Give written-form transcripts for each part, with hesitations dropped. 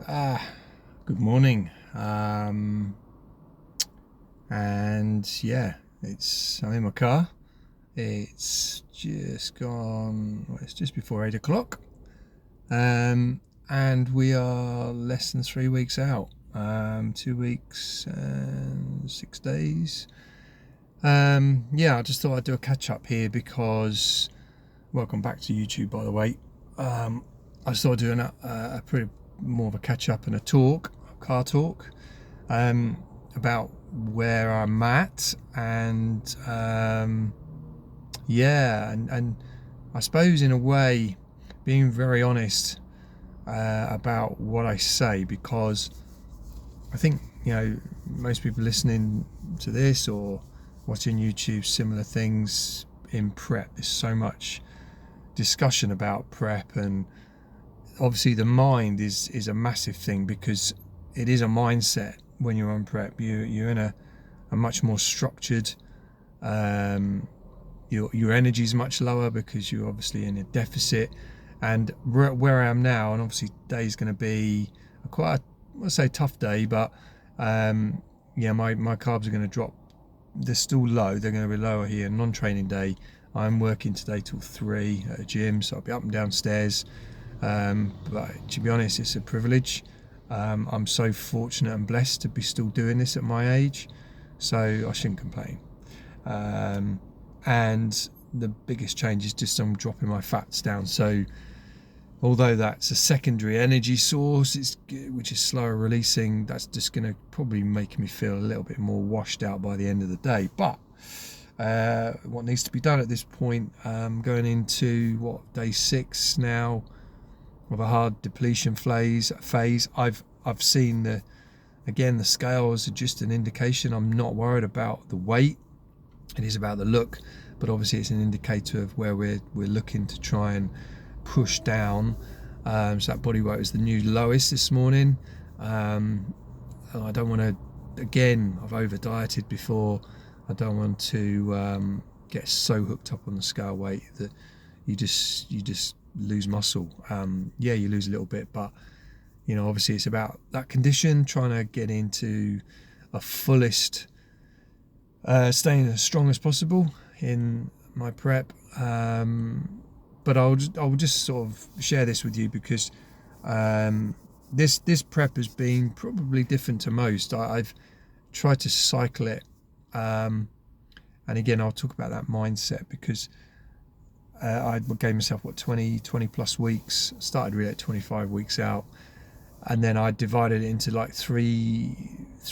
Good morning. And yeah, I'm in my car. It's just gone. Well, it's just before 8 o'clock. And we are less than 3 weeks out. 2 weeks and 6 days. Yeah, I just thought I'd do a catch up here because welcome back to YouTube, by the way. I just thought I'd do a pretty more of a catch up and a car talk, about where I'm at, and yeah, and I suppose in a way being very honest about what I say, because I think most people listening to this or watching YouTube similar things in prep. There's so much discussion about prep, and obviously the mind is a massive thing, because it is a mindset. When you're on prep, you're in a much more structured, your energy is much lower because you're obviously in a deficit. And where I am now, and obviously today's going to be let's say tough day, but yeah, my carbs are going to drop. They're still low, they're going to be lower here. Non-training day, I'm working today till 3 at a gym, so I'll be up and downstairs. But to be honest, it's a privilege. I'm so fortunate and blessed to be still doing this at my age, so I shouldn't complain. And the biggest change is just I'm dropping my fats down. So although that's a secondary energy source, which is slower releasing, that's just going to probably make me feel a little bit more washed out by the end of the day. But what needs to be done at this point, going into day 6 now of a hard depletion phase. I've seen the scales are just an indication. I'm not worried about the weight. It is about the look, but obviously it's an indicator of where we're looking to try and push down. So that body weight was the new lowest this morning. And I don't want to, again, I've over dieted before. I don't want to get so hooked up on the scale weight that you just lose muscle. Yeah, you lose a little bit, but obviously it's about that condition, trying to get into a fullest, staying as strong as possible in my prep. But I'll just sort of share this with you because this prep has been probably different to most. I've tried to cycle it, and again I'll talk about that mindset, because I gave myself 20 plus weeks. Started really at 25 weeks out, and then I divided it into like three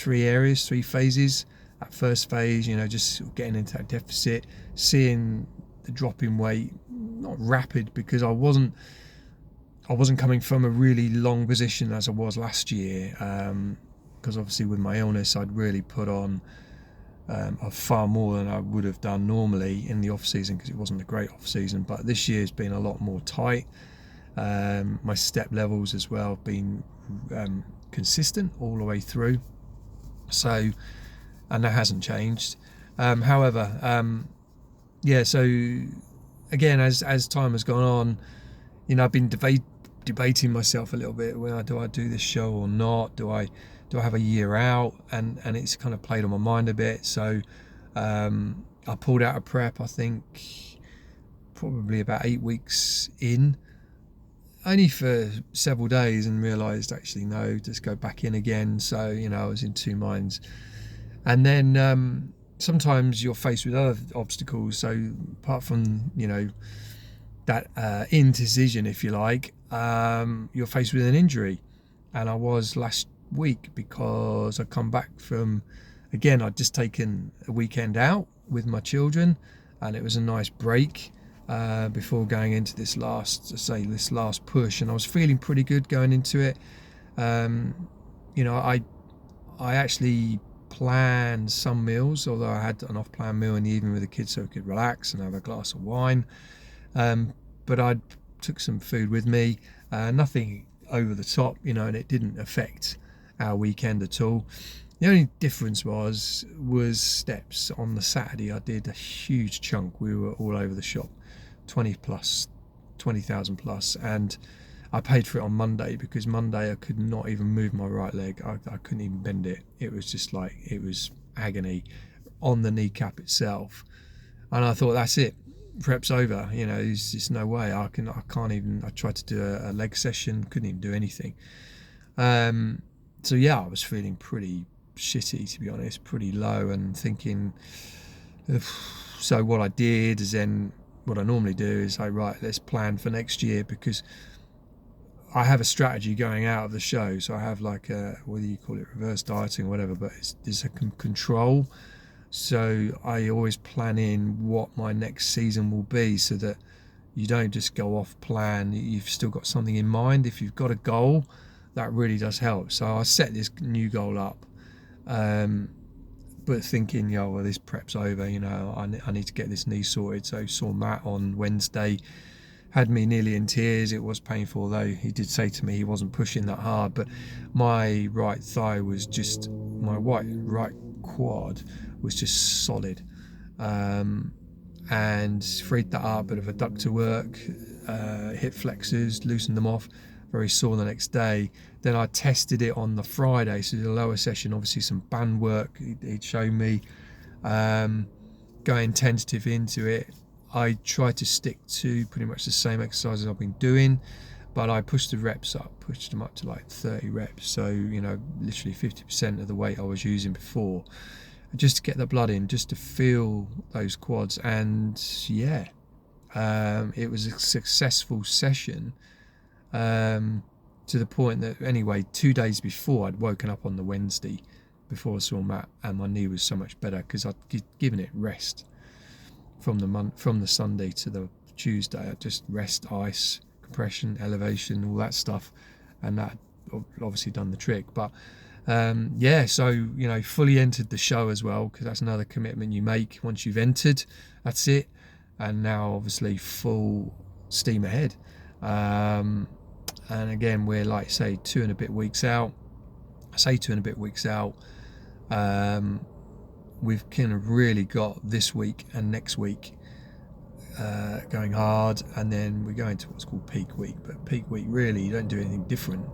areas, 3 phases. That first phase, just getting into that deficit, seeing the drop in weight, not rapid, because I wasn't coming from a really long position as I was last year, because obviously with my illness I'd really put on far more than I would have done normally in the off season, because it wasn't a great off season. But this year's been a lot more tight. My step levels as well have been consistent all the way through, so, and that hasn't changed. However, yeah, so again, as time has gone on, I've been debating myself a little bit. Well, do I do this show or not? Do I have a year out? And it's kind of played on my mind a bit. So I pulled out of prep, I think probably about 8 weeks in, only for several days, and realised actually no, just go back in again. So I was in two minds. And then sometimes you're faced with other obstacles. So apart from that indecision, if you like, you're faced with an injury. And I was last week, because I come back from, again, I'd just taken a weekend out with my children, and it was a nice break before going into this last push, and I was feeling pretty good going into it. I actually planned some meals, although I had an off-plan meal in the evening with the kids so I could relax and have a glass of wine. But I took some food with me, nothing over the top, and it didn't affect our weekend at all. The only difference was steps. On the Saturday, I did a huge chunk. We were all over the shop, 20,000 plus, and I paid for it on Monday, because Monday I could not even move my right leg. I couldn't even bend it. It was just like, it was agony on the kneecap itself. And I thought, that's it, prep's over. You know, there's just no way I can't even. I tried to do a leg session, couldn't even do anything. So yeah, I was feeling pretty shitty, to be honest, pretty low, and thinking, so what I did is, then what I normally do is, right, let's plan for next year, because I have a strategy going out of the show. So I have like a, whether you call it reverse dieting or whatever, but there's a control. So I always plan in what my next season will be, so that you don't just go off plan. You've still got something in mind. If you've got a goal, that really does help. So I set this new goal up, but thinking, well, this prep's over, you know, I need to get this knee sorted. So saw Matt on Wednesday, had me nearly in tears. It was painful, though he did say to me he wasn't pushing that hard, but my right thigh was just, my right quad was just solid, and freed that up, bit of adductor work, hip flexors, loosened them off, very sore the next day. Then I tested it on the Friday, so the lower session, obviously some band work he'd shown me, going tentative into it. I tried to stick to pretty much the same exercises I've been doing, but I pushed the reps up, pushed them up to like 30 reps, so, you know, literally 50% of the weight I was using before, just to get the blood in, just to feel those quads. And yeah, it was a successful session, to the point that, anyway, 2 days before, I'd woken up on the Wednesday before I saw Matt, and my knee was so much better, because I'd given it rest from the Sunday to the Tuesday. I just rest, ice, compression, elevation, all that stuff, and that obviously done the trick. But yeah, so, you know, fully entered the show as well, because that's another commitment you make. Once you've entered, that's it. And now obviously full steam ahead. And again, we're, like, say, 2 and a bit weeks out. I say 2 and a bit weeks out. We've kind of really got this week and next week going hard, and then we're going to what's called peak week. But peak week, really, you don't do anything different.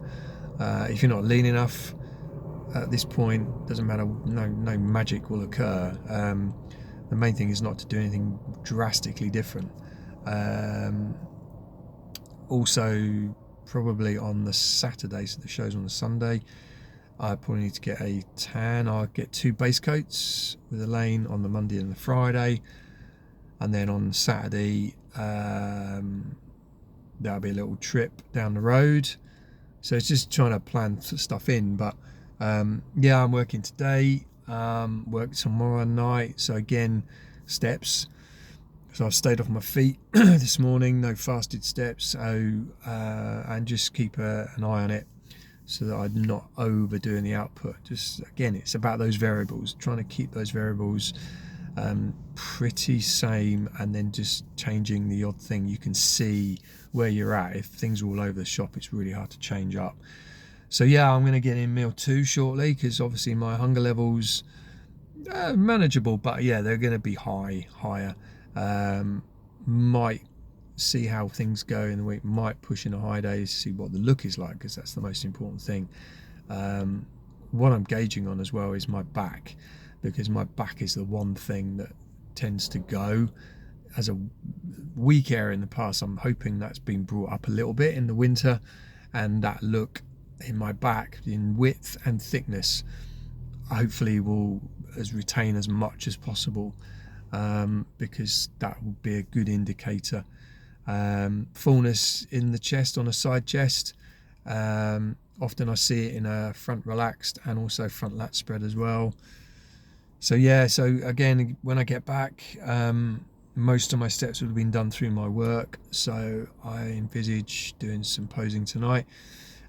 If you're not lean enough at this point, doesn't matter, no magic will occur. The main thing is not to do anything drastically different. Also, probably on the Saturday, so the show's on the Sunday, I probably need to get a tan. I'll get 2 base coats with a lane on the Monday and the Friday, and then on Saturday that'll be a little trip down the road. So it's just trying to plan stuff in. But yeah, I'm working today, work tomorrow night, so again, steps. So I've stayed off my feet this morning, no fasted steps, so and just keep an eye on it, so that I'm not overdoing the output. Just, again, it's about those variables, trying to keep those variables pretty same, and then just changing the odd thing. You can see where you're at. If things are all over the shop, it's really hard to change up. So yeah, I'm going to get in meal 2 shortly, because obviously my hunger levels are manageable, but yeah, they're going to be higher. Might see how things go in the week, might push in a high day to see what the look is like, because that's the most important thing. What I'm gauging on as well is my back, because my back is the one thing that tends to go as a weak area in the past. I'm hoping that's been brought up a little bit in the winter, and that look in my back in width and thickness hopefully will retain as much as possible, because that will be a good indicator. Fullness in the chest, on a side chest, often I see it in a front relaxed and also front lat spread as well. So yeah, so again, when I get back, most of my steps would have been done through my work, so I envisage doing some posing tonight.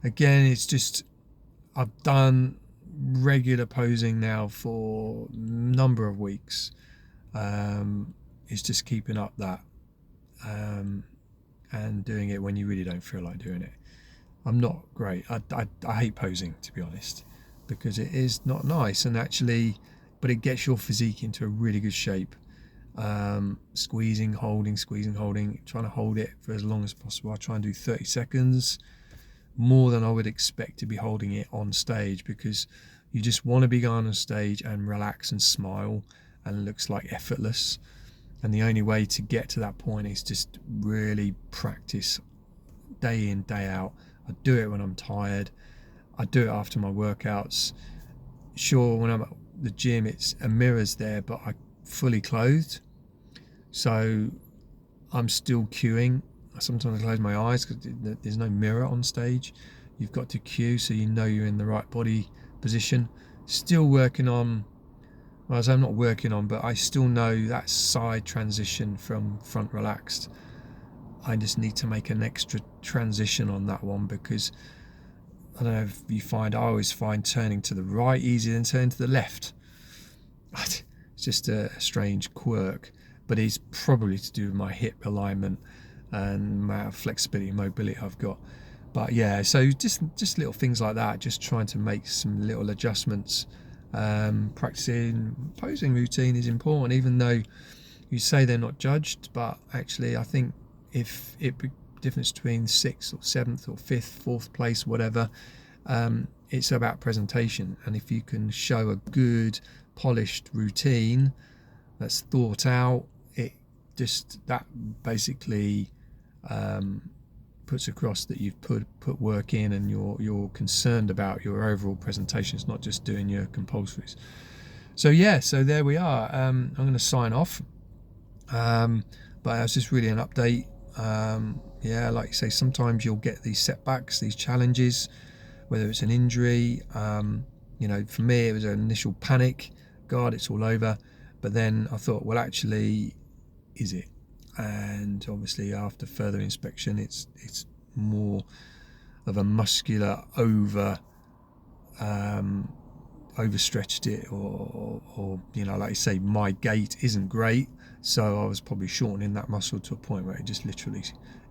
Again, it's just, I've done regular posing now for a number of weeks. It's just keeping up that, and doing it when you really don't feel like doing it. I'm not great. I hate posing, to be honest, because it is not nice, and actually, but it gets your physique into a really good shape. Squeezing, holding, trying to hold it for as long as possible. I try and do 30 seconds, more than I would expect to be holding it on stage, because you just want to be going on stage and relax and smile, and it looks like effortless. And the only way to get to that point is just really practice day in, day out. I do it when I'm tired. I do it after my workouts. Sure, when I'm at the gym, it's a mirror's there, but I'm fully clothed. So I'm still cueing. Sometimes I close my eyes because there's no mirror on stage. You've got to cue so you know you're in the right body position. Still working on, well, I'm not working on, but I still know that side transition from front relaxed. I just need to make an extra transition on that one, because I don't know if you find, I always find turning to the right easier than turning to the left. It's just a strange quirk, but it's probably to do with my hip alignment and amount of flexibility and mobility I've got. But yeah, so just little things like that, just trying to make some little adjustments. Practicing posing routine is important, even though you say they're not judged, but actually I think if it be difference between 6th or 7th or 5th, 4th place, whatever, it's about presentation. And if you can show a good polished routine that's thought out, it just, that basically puts across that you've put work in, and you're concerned about your overall presentation. It's not just doing your compulsories. So yeah, so there we are. I'm going to sign off, but it's just really an update. Yeah, like you say, sometimes you'll get these setbacks, these challenges, whether it's an injury. You know, for me it was an initial panic, God, it's all over. But then I thought, well, actually, is it? And obviously after further inspection, it's more of a muscular overstretched it, or you know, like you say, my gait isn't great, so I was probably shortening that muscle to a point where it just literally,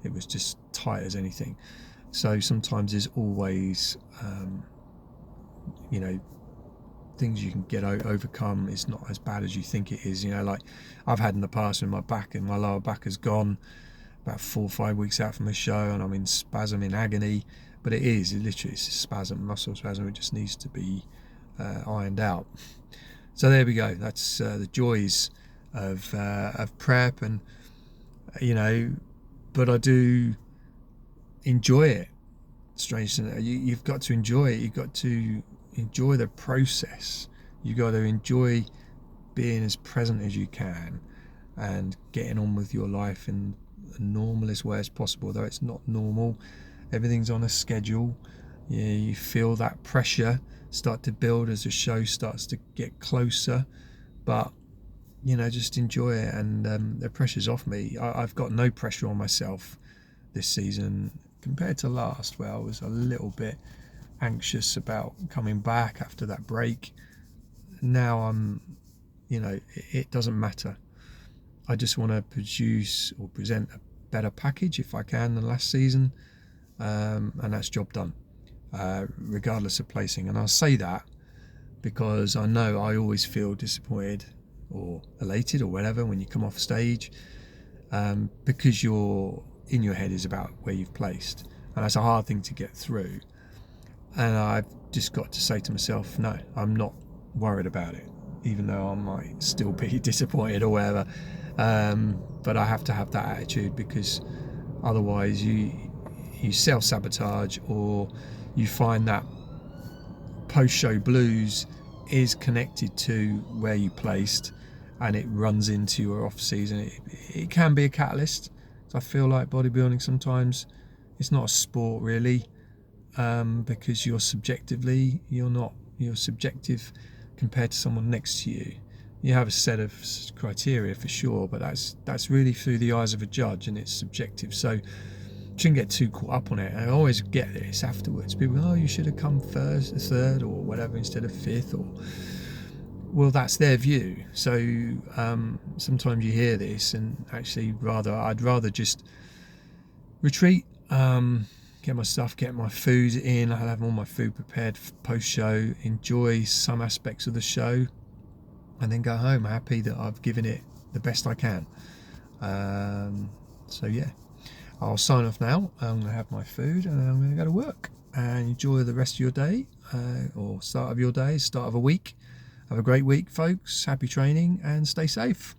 it was just tight as anything. So sometimes there's always you know, things you can get overcome. It's not as bad as you think it is. You know, like I've had in the past when my back and my lower back has gone about 4 or 5 weeks out from a show, and I'm in spasm, in agony. But it literally, it's a spasm, muscle spasm. It just needs to be ironed out. So there we go. That's the joys of prep, and you know, but I do enjoy it. Strange to know, you've got to enjoy it. You've got to enjoy the process. You've got to enjoy being as present as you can and getting on with your life in the normalest way as possible, though it's not normal. Everything's on a schedule. You feel that pressure start to build as the show starts to get closer, but you know, just enjoy it, and the pressure's off me. I've got no pressure on myself this season compared to last, where I was a little bit anxious about coming back after that break. Now I'm, you know, it doesn't matter. I just want to produce or present a better package if I can than last season, and that's job done, regardless of placing. And I'll say that because I know I always feel disappointed or elated or whatever when you come off stage, because you're in your head is about where you've placed, and that's a hard thing to get through. And I've just got to say to myself, no, I'm not worried about it, even though I might still be disappointed or whatever. But I have to have that attitude, because otherwise you self-sabotage, or you find that post-show blues is connected to where you placed, and it runs into your off-season. It can be a catalyst. So I feel like bodybuilding sometimes, it's not a sport really, because you're subjective compared to someone next to you. You have a set of criteria for sure, but that's really through the eyes of a judge, and it's subjective. So you shouldn't get too caught up on it. And I always get this afterwards. People go, oh, you should have come first, third, or whatever instead of fifth, or well, that's their view. So sometimes you hear this, and actually I'd rather just retreat, get my stuff, get my food in. I'll have all my food prepared post-show, enjoy some aspects of the show, and then go home happy that I've given it the best I can. So yeah. I'll sign off now. I'm going to have my food and then I'm going to go to work and enjoy the rest of your day, or start of your day, start of a week. Have a great week, folks. Happy training and stay safe.